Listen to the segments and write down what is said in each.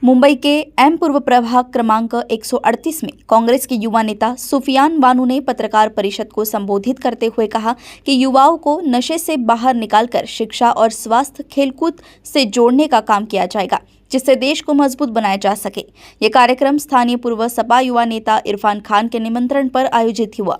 मुंबई के एम पूर्व प्रभाग क्रमांक 138 में कांग्रेस के युवा नेता सुफियान बानू ने पत्रकार परिषद को संबोधित करते हुए कहा कि युवाओं को नशे से बाहर निकालकर शिक्षा और स्वास्थ्य खेलकूद से जोड़ने का काम किया जाएगा, जिससे देश को मजबूत बनाया जा सके। ये कार्यक्रम स्थानीय पूर्व सपा युवा नेता इरफान खान के निमंत्रण पर आयोजित हुआ,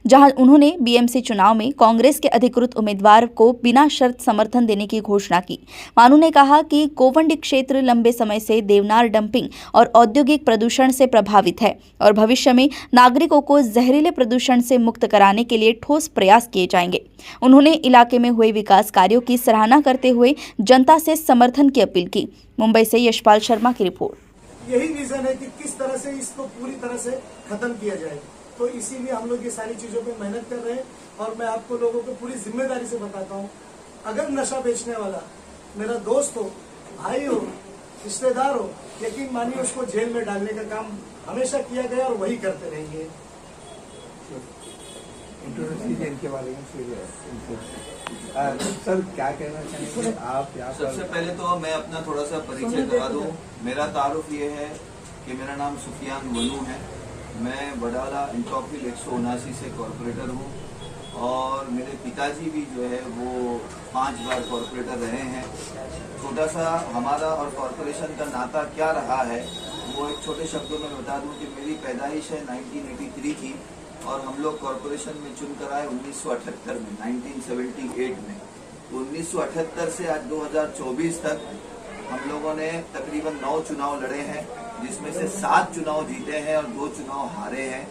जहां उन्होंने बीएमसी चुनाव में कांग्रेस के अधिकृत उम्मीदवार को बिना शर्त समर्थन देने की घोषणा की। बानू ने कहा कि गोवंडी क्षेत्र लंबे समय से देवनार डंपिंग और औद्योगिक प्रदूषण से प्रभावित है और भविष्य में नागरिकों को जहरीले प्रदूषण से मुक्त कराने के लिए ठोस प्रयास किए जाएंगे। उन्होंने इलाके में हुए विकास कार्यों की सराहना करते हुए जनता से समर्थन की अपील की। मुंबई से यशपाल शर्मा की रिपोर्ट। यही विजन है कि किस तरह से इसको पूरी तरह से खत्म किया जाए, तो इसीलिए हम लोग ये सारी चीजों पे मेहनत कर रहे हैं। और मैं आपको लोगों को पूरी जिम्मेदारी से बताता हूँ, अगर नशा बेचने वाला मेरा दोस्त हो, भाई हो, रिश्तेदार हो, यकीन मानिए उसको जेल में डालने का काम हमेशा किया गया और वही करते रहेंगे। सर क्या कहना चाहेंगे आप? सबसे पहले तो मैं अपना थोड़ा सा परिचय करा दूं। मेरा तारुफ ये है कि मेरा नाम सुफियान बानू है। मैं वडाला इंटॉफिल 179 से कॉरपोरेटर हूँ और मेरे पिताजी भी जो है वो 5 बार कॉरपोरेटर रहे हैं। छोटा सा हमारा और कॉरपोरेशन का नाता क्या रहा है वो एक छोटे शब्दों में बता दूं कि मेरी पैदाइश है 1983 की और हम लोग कॉरपोरेशन में चुनकर आए 1978 में, 1978 में। तो 1978 से आज 2024 तक हम लोगों ने तकरीबन 9 चुनाव लड़े हैं, जिसमें से 7 चुनाव जीते हैं और 2 चुनाव हारे हैं।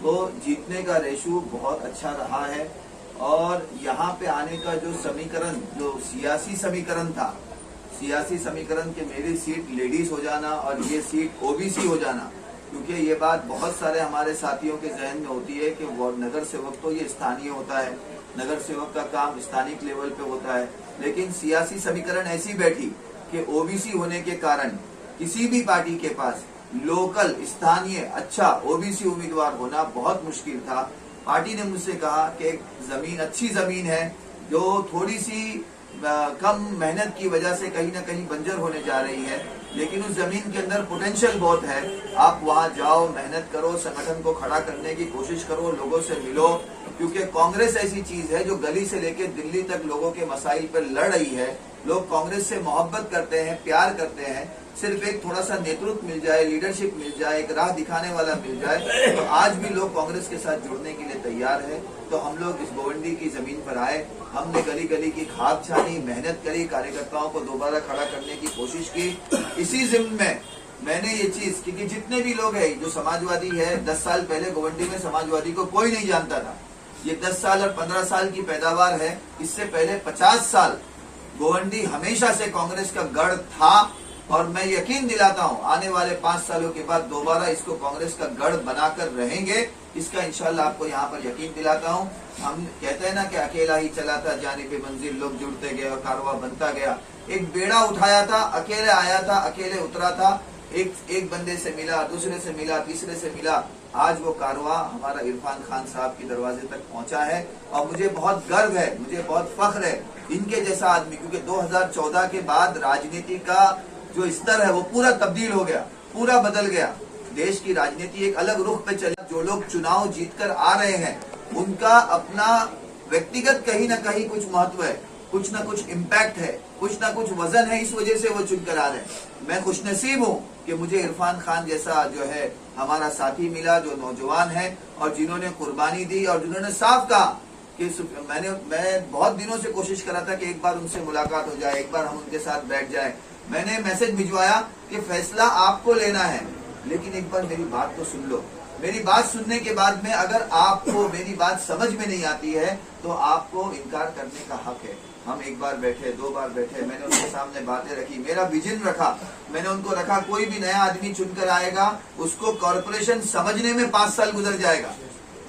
तो जीतने का रेशो बहुत अच्छा रहा है। और यहाँ पे आने का जो समीकरण, जो सियासी समीकरण था, सियासी समीकरण के मेरी सीट लेडीज हो जाना और ये सीट ओबीसी हो जाना, क्योंकि ये बात बहुत सारे हमारे साथियों के जहन में होती है कि वो नगर सेवक तो ये स्थानीय होता है, नगर सेवक का काम स्थानिक लेवल पे होता है, लेकिन सियासी समीकरण ऐसी बैठी कि ओबीसी होने के कारण किसी भी पार्टी के पास लोकल स्थानीय अच्छा ओबीसी उम्मीदवार होना बहुत मुश्किल था। पार्टी ने मुझसे कहा कि एक जमीन, अच्छी जमीन है जो थोड़ी सी कम मेहनत की वजह से कहीं ना कहीं बंजर होने जा रही है, लेकिन उस जमीन के अंदर पोटेंशियल बहुत है। आप वहां जाओ, मेहनत करो, संगठन को खड़ा करने की कोशिश करो, लोगों से मिलो, क्योंकि कांग्रेस ऐसी चीज है जो गली से लेकर दिल्ली तक लोगों के मसाइल पर लड़ रही है। लोग कांग्रेस से मोहब्बत करते हैं, प्यार करते हैं। सिर्फ एक थोड़ा सा नेतृत्व मिल जाए, लीडरशिप मिल जाए, एक राह दिखाने वाला मिल जाए, तो आज भी लोग कांग्रेस के साथ जुड़ने के लिए तैयार है। तो हम लोग इस गोवंडी की जमीन पर आए, हमने गली गली की खाक छानी, मेहनत करी, कार्यकर्ताओं को दोबारा खड़ा करने की कोशिश की। इसी जिम्न में मैंने ये चीज, क्योंकि जितने भी लोग हैं जो समाजवादी है, 10 साल पहले गोवंडी में समाजवादी को कोई नहीं जानता था। ये 10 साल और 15 साल की पैदावार है। इससे पहले 50 साल गोवंडी हमेशा से कांग्रेस का गढ़ था और मैं यकीन दिलाता हूं आने वाले 5 सालों के बाद दोबारा इसको कांग्रेस का गढ़ बनाकर रहेंगे। इसका इंशाल्लाह आपको यहाँ पर यकीन दिलाता हूं। हम कहते हैं ना कि अकेला ही चला था जानिबे मंजिल, लोग जुड़ते गए और कारवां बनता गया। एक बेड़ा उठाया था, अकेले आया था, अकेले उतरा था, एक बंदे से मिला, दूसरे से मिला, तीसरे से मिला। आज वो कारवां हमारा इरफान खान साहब के दरवाजे तक पहुंचा है और मुझे बहुत गर्व है, मुझे बहुत फख्र है इनके जैसा आदमी, क्योंकि 2014 के बाद राजनीति का जो स्तर है वो पूरा तब्दील हो गया, पूरा बदल गया। देश की राजनीति एक अलग रुख पे चली। जो लोग चुनाव जीतकर आ रहे हैं उनका अपना व्यक्तिगत कहीं ना कहीं कुछ महत्व है, कुछ ना कुछ इम्पैक्ट है, कुछ ना कुछ वजन है, इस वजह से वो चुनकर आ रहे हैं। मैं खुशनसीब हूँ कि मुझे इरफान खान जैसा जो है हमारा साथी मिला, जो नौजवान है और जिन्होंने कुर्बानी दी और जिन्होंने साफ कहा कि मैं बहुत दिनों से कोशिश करा था कि एक बार उनसे मुलाकात हो जाए, एक बार हम उनके साथ बैठ जाए। मैंने मैसेज भिजवाया कि फैसला आपको लेना है, लेकिन एक बार मेरी बात तो सुन लो। मेरी बात सुनने के बाद में अगर आपको मेरी बात समझ में नहीं आती है तो आपको इनकार करने का हक है। हम एक बार बैठे, 2 बार बैठे, मैंने उनके सामने बातें रखी, मेरा विजन रखा, मैंने उनको रखा कोई भी नया आदमी चुनकर आएगा उसको कॉरपोरेशन समझने में 5 साल गुजर जाएगा।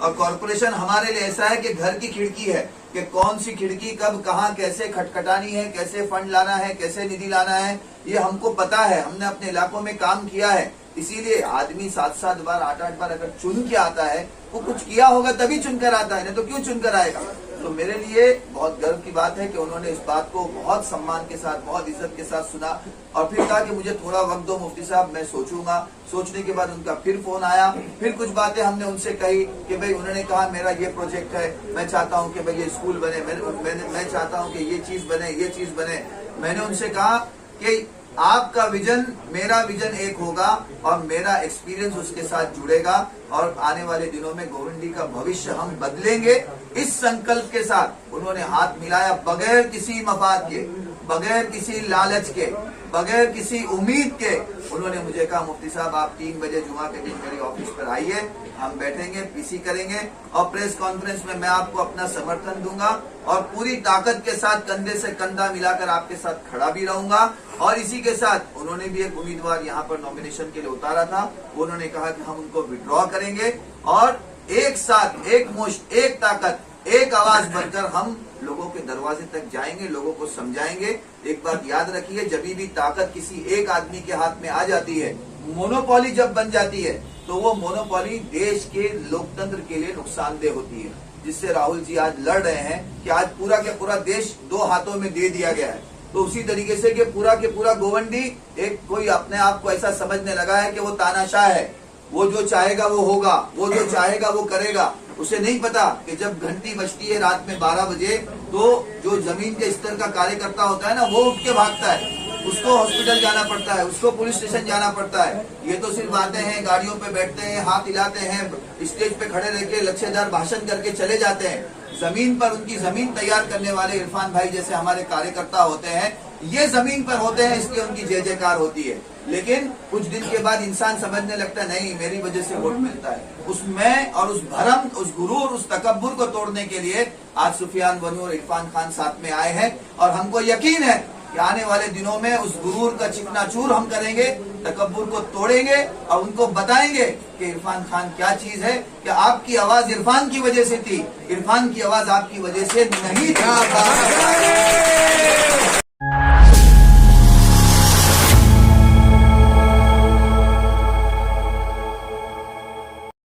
और कॉरपोरेशन हमारे लिए ऐसा है कि घर की खिड़की है कि कौन सी खिड़की कब कहाँ कैसे खटखटानी है, कैसे फंड लाना है, कैसे निधि लाना है, ये हमको पता है। हमने अपने इलाकों में काम किया है। इसीलिए आदमी 7-7 बार, 8-8 बार अगर चुन के आता है, वो कुछ किया होगा तभी चुनकर आता है, नहीं तो क्यों चुनकर आएगा। तो मेरे लिए बहुत गर्व की बात है कि उन्होंने इस बात को बहुत सम्मान के साथ, बहुत इज्जत के साथ सुना और फिर कहा कि मुझे थोड़ा वक्त दो मुफ्ती साहब, मैं सोचूंगा। सोचने के बाद उनका फिर फोन आया, फिर कुछ बातें हमने उनसे कही कि भाई उन्होंने कहा मेरा ये प्रोजेक्ट है, मैं चाहता हूं कि भाई ये स्कूल बने, मैं चाहता हूं कि ये चीज बने, ये चीज बने। मैंने उनसे कहा कि आपका विजन मेरा विजन एक होगा और मेरा एक्सपीरियंस उसके साथ जुड़ेगा और आने वाले दिनों में गोविंदी का भविष्य हम बदलेंगे। इस संकल्प के साथ उन्होंने हाथ मिलाया, बगैर किसी मफाद के, बगैर किसी लालच के, बगैर किसी उम्मीद के। उन्होंने मुझे कहा मुफ्ती साहब आप 3 बजे जुमा के दिन मेरे ऑफिस पर आइए, हम बैठेंगे, पीसी करेंगे और प्रेस कॉन्फ्रेंस में मैं आपको अपना समर्थन दूंगा और पूरी ताकत के साथ कंधे से कंधा मिलाकर आपके साथ खड़ा भी रहूंगा। और इसी के साथ उन्होंने भी एक उम्मीदवार यहाँ पर नॉमिनेशन के लिए उतारा था, उन्होंने कहा कि हम उनको विड्रॉ करेंगे और एक साथ, एक मुश्त, एक ताकत, एक आवाज बनकर हम लोगों के दरवाजे तक जाएंगे, लोगों को समझाएंगे। एक बात याद रखिए, जब भी ताकत किसी एक आदमी के हाथ में आ जाती है, मोनोपोली जब बन जाती है, तो वो मोनोपोली देश के लोकतंत्र के लिए नुकसानदेह होती है, जिससे राहुल जी आज लड़ रहे हैं कि आज पूरा के पूरा देश 2 हाथों में दे दिया गया है। तो उसी तरीके से कि पूरा के पूरा गोवंडी एक कोई अपने आप को ऐसा समझने लगा है कि वो तानाशाह है, वो जो चाहेगा वो होगा, वो जो चाहेगा वो करेगा। उसे नहीं पता कि जब घंटी बजती है रात में 12 बजे, तो जो जमीन के स्तर का कार्यकर्ता होता है ना, वो उठ के भागता है, उसको हॉस्पिटल जाना पड़ता है, उसको पुलिस स्टेशन जाना पड़ता है। ये तो सिर्फ बातें हैं, गाड़ियों पे बैठते हैं, हाथ हिलाते हैं, स्टेज पे खड़े रह के लच्छेदार भाषण करके चले जाते हैं। जमीन पर उनकी जमीन तैयार करने वाले इरफान भाई जैसे हमारे कार्यकर्ता होते हैं, ये जमीन पर होते हैं, इसलिए उनकी जय जयकार होती है। लेकिन कुछ दिन के बाद इंसान समझने लगता है नहीं, मेरी वजह से वोट मिलता है। उसमें और उस भरम, उस गुरूर, उस तकब्बुर को तोड़ने के लिए आज सुफियान वनू और इरफान खान साथ में आए हैं और हमको यकीन है कि आने वाले दिनों में उस गुरूर का चिकनाचूर हम करेंगे, तकब्बुर को तोड़ेंगे और उनको बताएंगे कि इरफान खान क्या चीज है, कि आपकी आवाज इरफान की वजह से थी, इरफान की आवाज आपकी वजह से नहीं थी।